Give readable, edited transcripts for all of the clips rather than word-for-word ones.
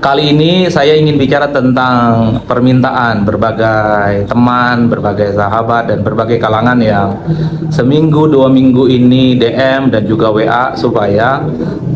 Kali ini saya ingin bicara tentang permintaan berbagai teman, berbagai sahabat, dan berbagai kalangan yang seminggu, 2 minggu ini DM dan juga WA supaya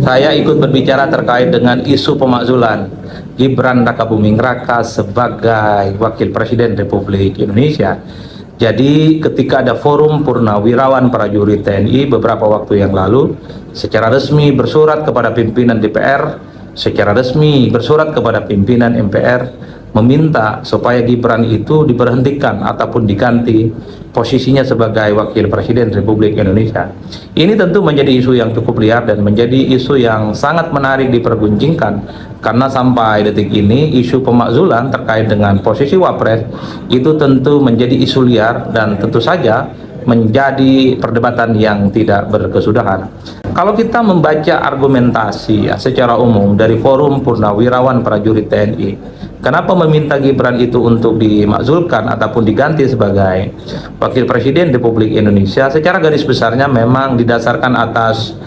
saya ikut berbicara terkait dengan isu pemakzulan Gibran Rakabuming Raka sebagai Wakil Presiden Republik Indonesia. Jadi ketika ada forum Purnawirawan Prajurit TNI beberapa waktu yang lalu, secara resmi bersurat kepada pimpinan DPR, secara resmi bersurat kepada pimpinan MPR meminta supaya Gibran itu diberhentikan ataupun diganti posisinya sebagai Wakil Presiden Republik Indonesia. Ini tentu menjadi isu yang cukup liar dan menjadi isu yang sangat menarik diperguncingkan, karena sampai detik ini isu pemakzulan terkait dengan posisi Wapres itu tentu menjadi isu liar dan tentu saja menjadi perdebatan yang tidak berkesudahan. Kalau kita membaca argumentasi secara umum dari Forum Purnawirawan Prajurit TNI, kenapa meminta Gibran itu untuk dimakzulkan ataupun diganti sebagai Wakil Presiden Republik Indonesia, secara garis besarnya memang didasarkan atas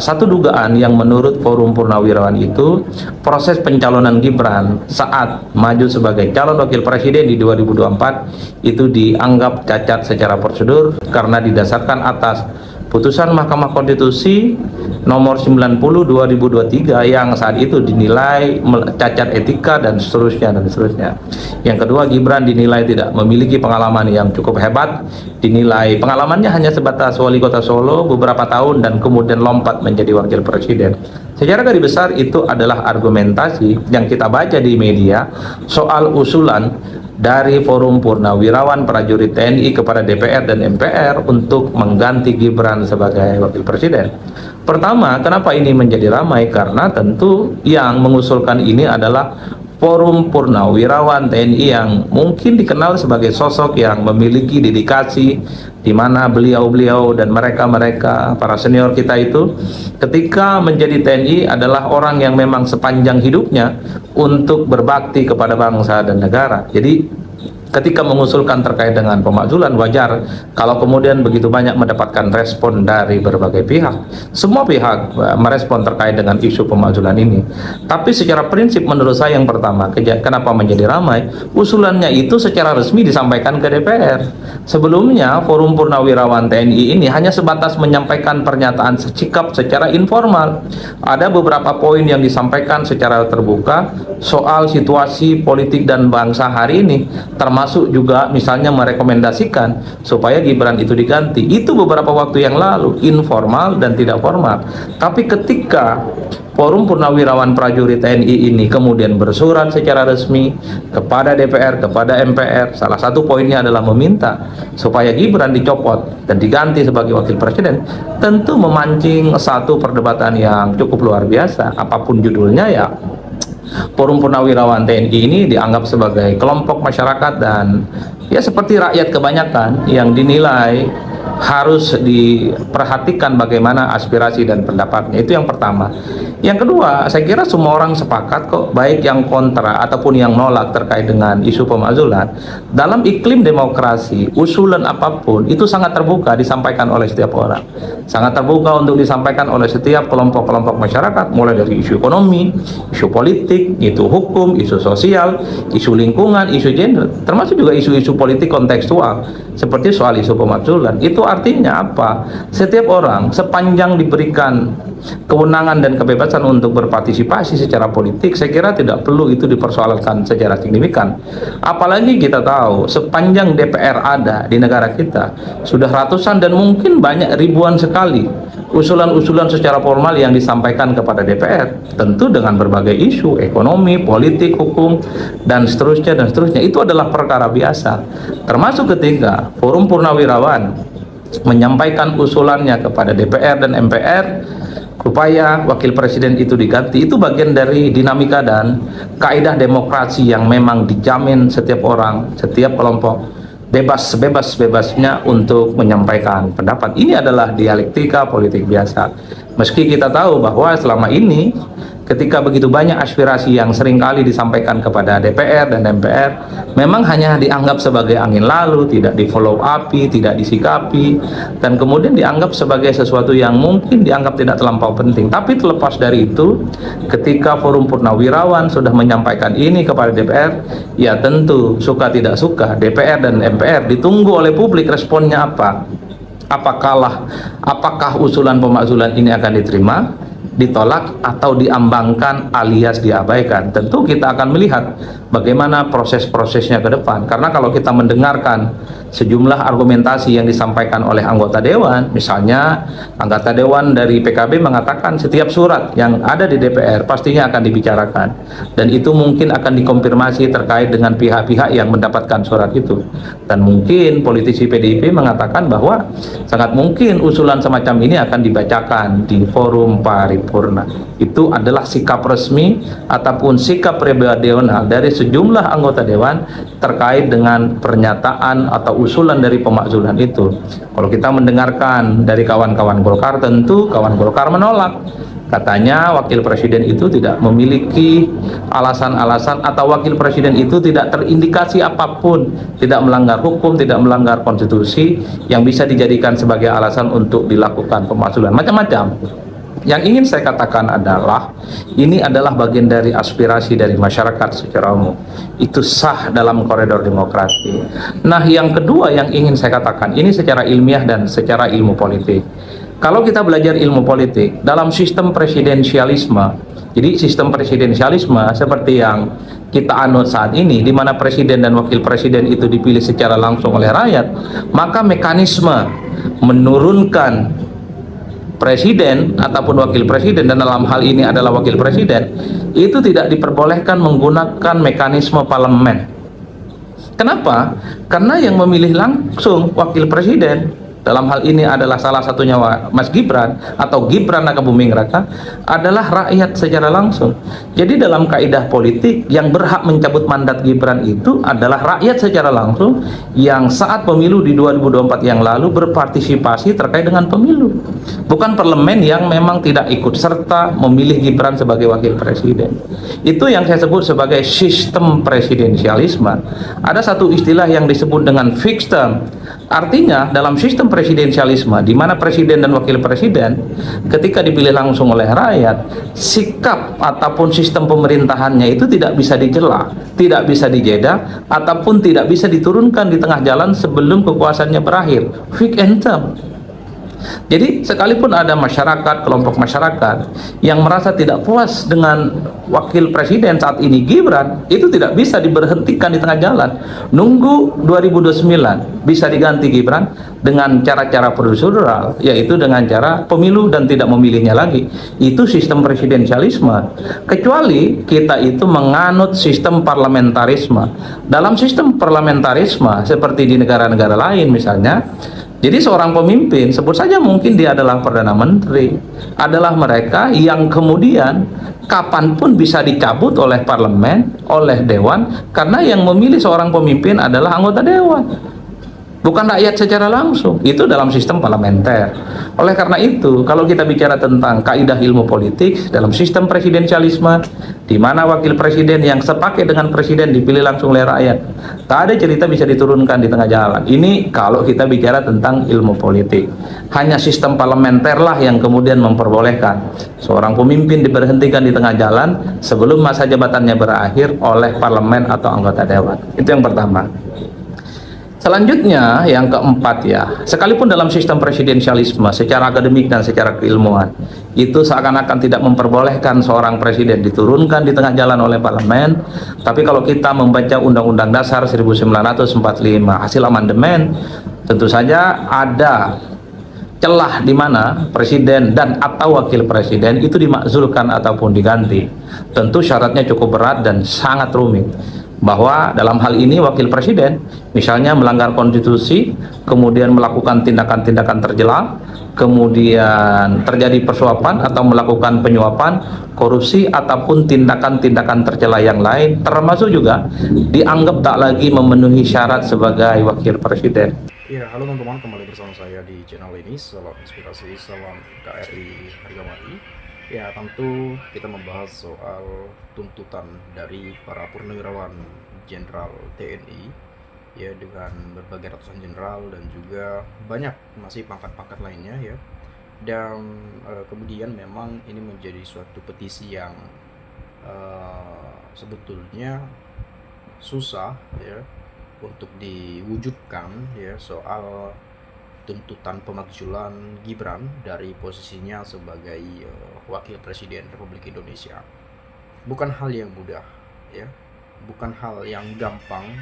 satu dugaan yang menurut Forum Purnawirawan itu, proses pencalonan Gibran saat maju sebagai calon wakil presiden di 2024 itu dianggap cacat secara prosedur karena didasarkan atas putusan Mahkamah Konstitusi nomor 90 2023 yang saat itu dinilai cacat etika dan seterusnya dan seterusnya. Yang kedua, Gibran dinilai tidak memiliki pengalaman yang cukup hebat, dinilai pengalamannya hanya sebatas wali kota Solo beberapa tahun dan kemudian lompat menjadi wakil presiden. Secara garis besar itu adalah argumentasi yang kita baca di media soal usulan dari Forum Purnawirawan Prajurit TNI kepada DPR dan MPR untuk mengganti Gibran sebagai wakil presiden. Pertama, kenapa ini menjadi ramai? Karena tentu yang mengusulkan ini adalah Forum Purnawirawan TNI yang mungkin dikenal sebagai sosok yang memiliki dedikasi, di mana beliau-beliau dan mereka-mereka para senior kita itu ketika menjadi TNI adalah orang yang memang sepanjang hidupnya untuk berbakti kepada bangsa dan negara. Jadi ketika mengusulkan terkait dengan pemakzulan, wajar kalau kemudian begitu banyak mendapatkan respon dari berbagai pihak. Semua pihak merespon terkait dengan isu pemakzulan ini. Tapi secara prinsip menurut saya yang pertama, kenapa menjadi ramai? Usulannya itu secara resmi disampaikan ke DPR. Sebelumnya Forum Purnawirawan TNI ini hanya sebatas menyampaikan pernyataan sikap secara informal. Ada beberapa poin yang disampaikan secara terbuka soal situasi politik dan bangsa hari ini, termasuk juga misalnya merekomendasikan supaya Gibran itu diganti. Itu beberapa waktu yang lalu, informal dan tidak formal. Tapi ketika Forum Purnawirawan Prajurit TNI ini kemudian bersurat secara resmi kepada DPR, kepada MPR, salah satu poinnya adalah meminta supaya Gibran dicopot dan diganti sebagai wakil presiden, tentu memancing satu perdebatan yang cukup luar biasa. Apapun judulnya, ya Forum Purnawirawan TNI ini dianggap sebagai kelompok masyarakat dan ya seperti rakyat kebanyakan yang dinilai harus diperhatikan bagaimana aspirasi dan pendapatnya. Itu yang pertama. Yang kedua, saya kira semua orang sepakat kok, baik yang kontra ataupun yang nolak terkait dengan isu pemakzulan. Dalam iklim demokrasi, usulan apapun itu sangat terbuka disampaikan oleh setiap orang. Sangat terbuka untuk disampaikan oleh setiap kelompok-kelompok masyarakat, mulai dari isu ekonomi, isu politik, isu hukum, isu sosial, isu lingkungan, isu gender, termasuk juga isu-isu politik kontekstual seperti soal isu pemakzulan. Itu artinya apa? Setiap orang sepanjang diberikan kewenangan dan kebebasan untuk berpartisipasi secara politik, saya kira tidak perlu itu dipersoalkan secara signifikan. Apalagi kita tahu sepanjang DPR ada di negara kita sudah ratusan dan mungkin banyak ribuan sekali usulan-usulan secara formal yang disampaikan kepada DPR, tentu dengan berbagai isu ekonomi, politik, hukum, dan seterusnya dan seterusnya. Itu adalah perkara biasa, termasuk ketika Forum Purnawirawan menyampaikan usulannya kepada DPR dan MPR supaya wakil presiden itu diganti. Itu bagian dari dinamika dan kaidah demokrasi yang memang dijamin setiap orang, setiap kelompok bebas-bebasnya untuk menyampaikan pendapat. Ini adalah dialektika politik biasa. Meski kita tahu bahwa selama ini ketika begitu banyak aspirasi yang seringkali disampaikan kepada DPR dan MPR memang hanya dianggap sebagai angin lalu, tidak di follow up, tidak disikapi, dan kemudian dianggap sebagai sesuatu yang mungkin dianggap tidak terlampau penting. Tapi terlepas dari itu, ketika Forum Purnawirawan sudah menyampaikan ini kepada DPR, ya tentu suka tidak suka DPR dan MPR ditunggu oleh publik responnya apa. Apakah usulan pemakzulan ini akan diterima, ditolak, atau diambangkan alias diabaikan. Tentu kita akan melihat bagaimana proses-prosesnya ke depan, karena kalau kita mendengarkan sejumlah argumentasi yang disampaikan oleh anggota Dewan, misalnya anggota Dewan dari PKB mengatakan setiap surat yang ada di DPR pastinya akan dibicarakan, dan itu mungkin akan dikonfirmasi terkait dengan pihak-pihak yang mendapatkan surat itu. Dan mungkin politisi PDIP mengatakan bahwa sangat mungkin usulan semacam ini akan dibacakan di forum paripurna. Itu adalah sikap resmi ataupun sikap pribadional dari sejumlah anggota Dewan terkait dengan pernyataan atau usulan dari pemakzulan itu. Kalau kita mendengarkan dari kawan-kawan Golkar, tentu kawan Golkar menolak. Katanya wakil presiden itu tidak memiliki alasan-alasan, atau wakil presiden itu tidak terindikasi apapun, tidak melanggar hukum, tidak melanggar konstitusi yang bisa dijadikan sebagai alasan untuk dilakukan pemakzulan. Macam-macam. Yang ingin saya katakan adalah ini adalah bagian dari aspirasi dari masyarakat secara umum. Itu sah dalam koridor demokrasi. Nah, yang kedua yang ingin saya katakan, ini secara ilmiah dan secara ilmu politik. Kalau kita belajar ilmu politik dalam sistem presidensialisme, jadi sistem presidensialisme seperti yang kita anut saat ini, di mana presiden dan wakil presiden itu dipilih secara langsung oleh rakyat, maka mekanisme menurunkan presiden ataupun wakil presiden, dan dalam hal ini adalah wakil presiden, itu tidak diperbolehkan menggunakan mekanisme parlemen. Kenapa? Karena yang memilih langsung wakil presiden dalam hal ini adalah salah satunya Mas Gibran atau Gibran Raka Buming Raka, adalah rakyat secara langsung. Jadi dalam kaidah politik, yang berhak mencabut mandat Gibran itu adalah rakyat secara langsung yang saat pemilu di 2024 yang lalu berpartisipasi terkait dengan pemilu, bukan parlemen yang memang tidak ikut serta memilih Gibran sebagai wakil presiden. Itu yang saya sebut sebagai sistem presidensialisme. Ada satu istilah yang disebut dengan fixed term. Artinya dalam sistem presidensialisme, di mana presiden dan wakil presiden ketika dipilih langsung oleh rakyat, sikap ataupun sistem pemerintahannya itu tidak bisa dijela, tidak bisa dijeda, ataupun tidak bisa diturunkan di tengah jalan sebelum kekuasaannya berakhir. Fixed and term. Jadi sekalipun ada masyarakat, kelompok masyarakat yang merasa tidak puas dengan wakil presiden saat ini Gibran, itu tidak bisa diberhentikan di tengah jalan. Nunggu 2029 bisa diganti Gibran dengan cara-cara prosedural, yaitu dengan cara pemilu dan tidak memilihnya lagi. Itu sistem presidensialisme. Kecuali kita itu menganut sistem parlamentarisme. Dalam sistem parlamentarisme seperti di negara-negara lain misalnya, jadi seorang pemimpin, sebut saja mungkin dia adalah Perdana Menteri, adalah mereka yang kemudian kapanpun bisa dicabut oleh parlemen, oleh dewan, karena yang memilih seorang pemimpin adalah anggota dewan, bukan rakyat secara langsung. Itu dalam sistem parlementer. Oleh karena itu, kalau kita bicara tentang kaidah ilmu politik dalam sistem presidensialisme, di mana wakil presiden yang sepaket dengan presiden dipilih langsung oleh rakyat, tak ada cerita bisa diturunkan di tengah jalan. Ini kalau kita bicara tentang ilmu politik. Hanya sistem parlementer lah yang kemudian memperbolehkan seorang pemimpin diberhentikan di tengah jalan sebelum masa jabatannya berakhir oleh parlemen atau anggota dewan. Itu yang pertama. Selanjutnya, yang keempat ya, sekalipun dalam sistem presidensialisme secara akademik dan secara keilmuan itu seakan-akan tidak memperbolehkan seorang presiden diturunkan di tengah jalan oleh parlemen, tapi kalau kita membaca Undang-Undang Dasar 1945 hasil amandemen, tentu saja ada celah di mana presiden dan atau wakil presiden itu dimakzulkan ataupun diganti. Tentu syaratnya cukup berat dan sangat rumit, bahwa dalam hal ini wakil presiden misalnya melanggar konstitusi, kemudian melakukan tindakan-tindakan tercela, kemudian terjadi persuapan atau melakukan penyuapan, korupsi, ataupun tindakan-tindakan tercela yang lain, termasuk juga dianggap tak lagi memenuhi syarat sebagai wakil presiden. Ya, halo teman-teman, kembali bersama saya di channel ini. Salam inspirasi, salam KRI harga mati. Ya, tentu kita membahas soal tuntutan dari para purnawirawan Jenderal TNI ya, dengan berbagai ratusan jenderal dan juga banyak masih pangkat-pangkat lainnya ya. Dan kemudian memang ini menjadi suatu petisi yang sebetulnya susah ya untuk diwujudkan ya, soal tuntutan pemakzulan Gibran dari posisinya sebagai wakil presiden Republik Indonesia. Bukan hal yang mudah ya, bukan hal yang gampang,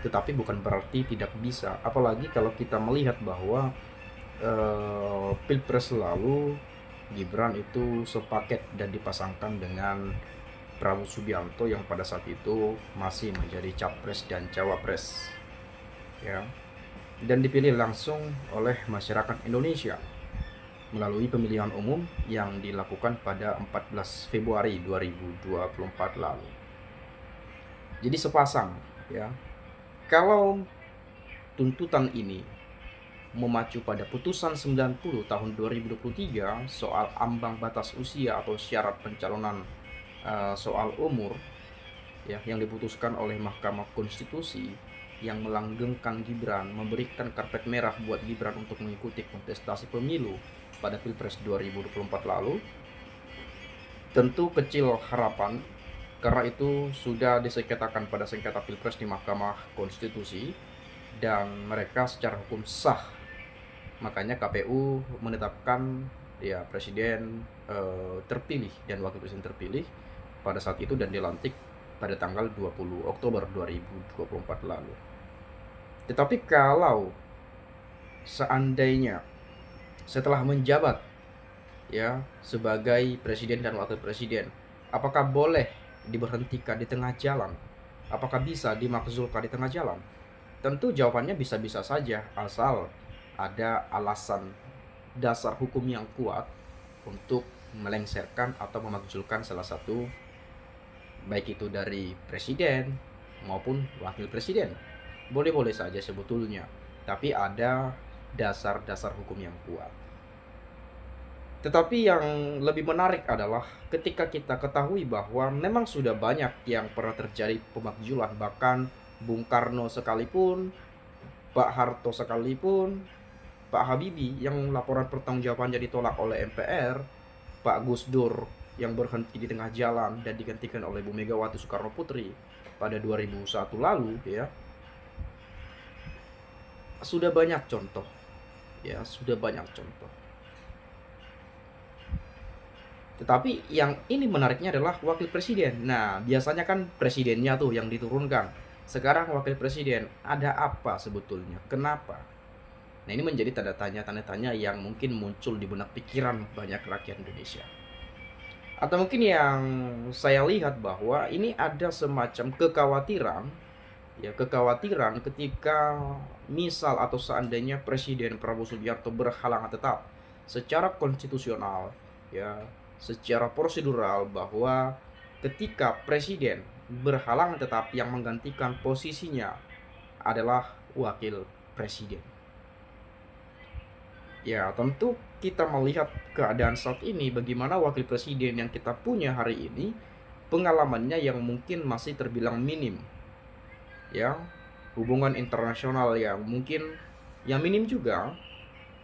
tetapi bukan berarti tidak bisa. Apalagi kalau kita melihat bahwa pilpres lalu Gibran itu sepaket dan dipasangkan dengan Prabowo Subianto yang pada saat itu masih menjadi capres dan cawapres ya, dan dipilih langsung oleh masyarakat Indonesia melalui pemilihan umum yang dilakukan pada 14 Februari 2024 lalu. Jadi sepasang ya. Kalau tuntutan ini memacu pada putusan 90 tahun 2023 soal ambang batas usia atau syarat pencalonan soal umur ya, yang diputuskan oleh Mahkamah Konstitusi, yang melanggengkan Gibran, memberikan karpet merah buat Gibran untuk mengikuti kontestasi pemilu pada Pilpres 2024 lalu, tentu kecil harapan karena itu sudah disengketakan pada sengketa Pilpres di Mahkamah Konstitusi dan mereka secara hukum sah. Makanya KPU menetapkan ya presiden terpilih dan wakil presiden terpilih pada saat itu dan dilantik pada tanggal 20 Oktober 2024 lalu. Tetapi kalau seandainya setelah menjabat ya sebagai presiden dan wakil presiden, apakah boleh diberhentikan di tengah jalan? Apakah bisa dimakzulkan di tengah jalan? Tentu jawabannya bisa-bisa saja, asal ada alasan dasar hukum yang kuat untuk melengsarkan atau memakzulkan salah satu, baik itu dari presiden maupun wakil presiden. Boleh-boleh saja sebetulnya, tapi ada dasar-dasar hukum yang kuat. Tetapi yang lebih menarik adalah ketika kita ketahui bahwa memang sudah banyak yang pernah terjadi pemakzulan, bahkan Bung Karno sekalipun, Pak Harto sekalipun, Pak Habibie yang laporan pertanggungjawabannya ditolak oleh MPR, Pak Gus Dur yang berhenti di tengah jalan dan digantikan oleh Bu Megawati Soekarno Putri pada 2001 lalu ya. Sudah banyak contoh ya, sudah banyak contoh. Tetapi yang ini menariknya adalah wakil presiden. Nah, biasanya kan presidennya tuh yang diturunkan. Sekarang wakil presiden, ada apa sebetulnya? Kenapa? Nah, ini menjadi tanda tanya yang mungkin muncul di benak pikiran banyak rakyat Indonesia. Atau mungkin yang saya lihat bahwa ini ada semacam kekhawatiran, ya kekhawatiran ketika misal atau seandainya Presiden Prabowo Subianto berhalangan tetap secara konstitusional, ya secara prosedural, bahwa ketika presiden berhalangan tetap yang menggantikan posisinya adalah wakil presiden. Ya, tentu kita melihat keadaan saat ini, bagaimana wakil presiden yang kita punya hari ini pengalamannya yang mungkin masih terbilang minim. Ya, hubungan internasional yang mungkin yang minim juga,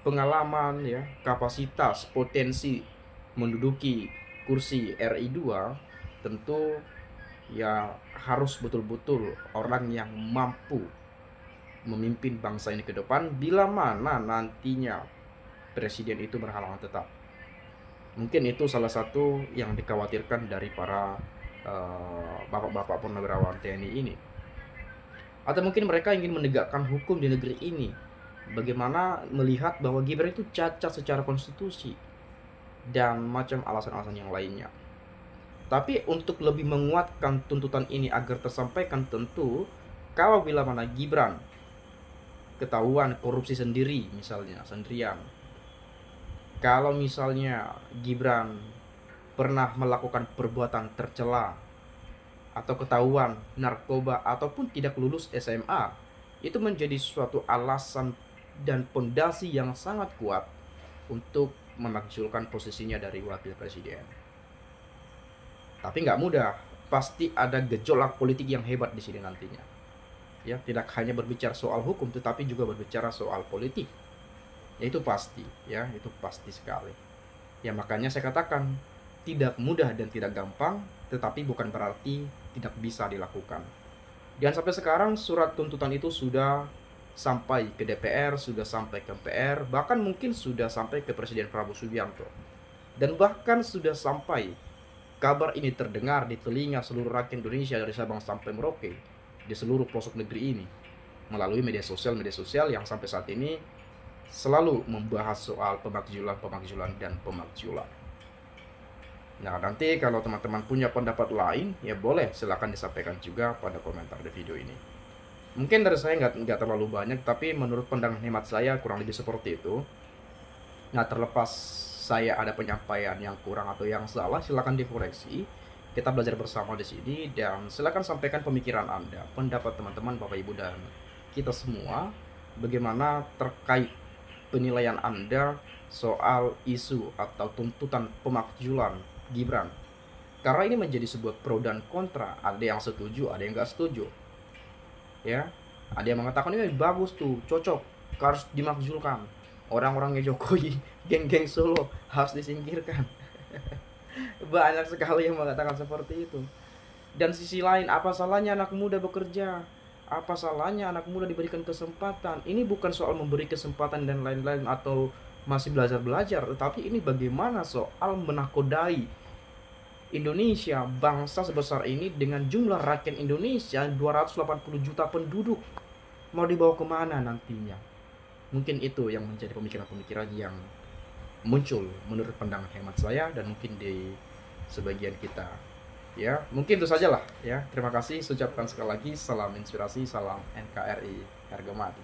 pengalaman ya, kapasitas, potensi menduduki kursi RI 2 tentu ya harus betul-betul orang yang mampu memimpin bangsa ini ke depan bila mana nantinya presiden itu berhalangan tetap. Mungkin itu salah satu yang dikhawatirkan dari para bapak-bapak purnawirawan TNI ini. Atau mungkin mereka ingin menegakkan hukum di negeri ini. Bagaimana melihat bahwa Gibran itu cacat secara konstitusi dan macam alasan-alasan yang lainnya. Tapi untuk lebih menguatkan tuntutan ini agar tersampaikan, tentu kalau bila mana Gibran ketahuan korupsi sendiri, misalnya sendirian, kalau misalnya Gibran pernah melakukan perbuatan tercela atau ketahuan narkoba ataupun tidak lulus SMA, itu menjadi suatu alasan dan pondasi yang sangat kuat untuk memakzulkan posisinya dari wakil presiden. Tapi nggak mudah, pasti ada gejolak politik yang hebat di sini nantinya. Ya, tidak hanya berbicara soal hukum, tetapi juga berbicara soal politik. Ya itu pasti, ya itu pasti sekali. Ya makanya saya katakan tidak mudah dan tidak gampang, tetapi bukan berarti tidak bisa dilakukan. Dan sampai sekarang surat tuntutan itu sudah sampai ke DPR, sudah sampai ke MPR, bahkan mungkin sudah sampai ke Presiden Prabowo Subianto. Dan bahkan sudah sampai kabar ini terdengar di telinga seluruh rakyat Indonesia dari Sabang sampai Merauke, di seluruh pelosok negeri ini, melalui media sosial yang sampai saat ini selalu membahas soal pemakzulan dan pemakzulan. Nah, nanti kalau teman-teman punya pendapat lain, ya boleh silahkan disampaikan juga pada komentar di video ini. Mungkin dari saya nggak terlalu banyak, tapi menurut pandangan hemat saya kurang lebih seperti itu. Nah, terlepas saya ada penyampaian yang kurang atau yang salah, silahkan dikoreksi. Kita belajar bersama di sini, dan silahkan sampaikan pemikiran Anda, pendapat teman-teman, Bapak Ibu, dan kita semua, bagaimana terkait penilaian Anda soal isu atau tuntutan pemakzulan Gibran. Karena ini menjadi sebuah pro dan kontra, ada yang setuju, ada yang nggak setuju. Ya, ada yang mengatakan ini bagus tuh, cocok, harus dimakzulkan. Orang-orangnya Jokowi, geng-geng Solo harus disingkirkan. Banyak sekali yang mengatakan seperti itu. Dan sisi lain, apa salahnya anak muda bekerja? Apa salahnya anak muda diberikan kesempatan? Ini bukan soal memberi kesempatan dan lain-lain atau masih belajar-belajar, tetapi ini bagaimana soal menakodai Indonesia, bangsa sebesar ini dengan jumlah rakyat Indonesia 280 juta penduduk. Mau dibawa kemana nantinya? Mungkin itu yang menjadi pemikiran-pemikiran yang muncul menurut pandangan hemat saya dan mungkin di sebagian kita. Ya, mungkin itu sajalah ya. Terima kasih, ucapkan sekali lagi salam inspirasi, salam NKRI harga mati.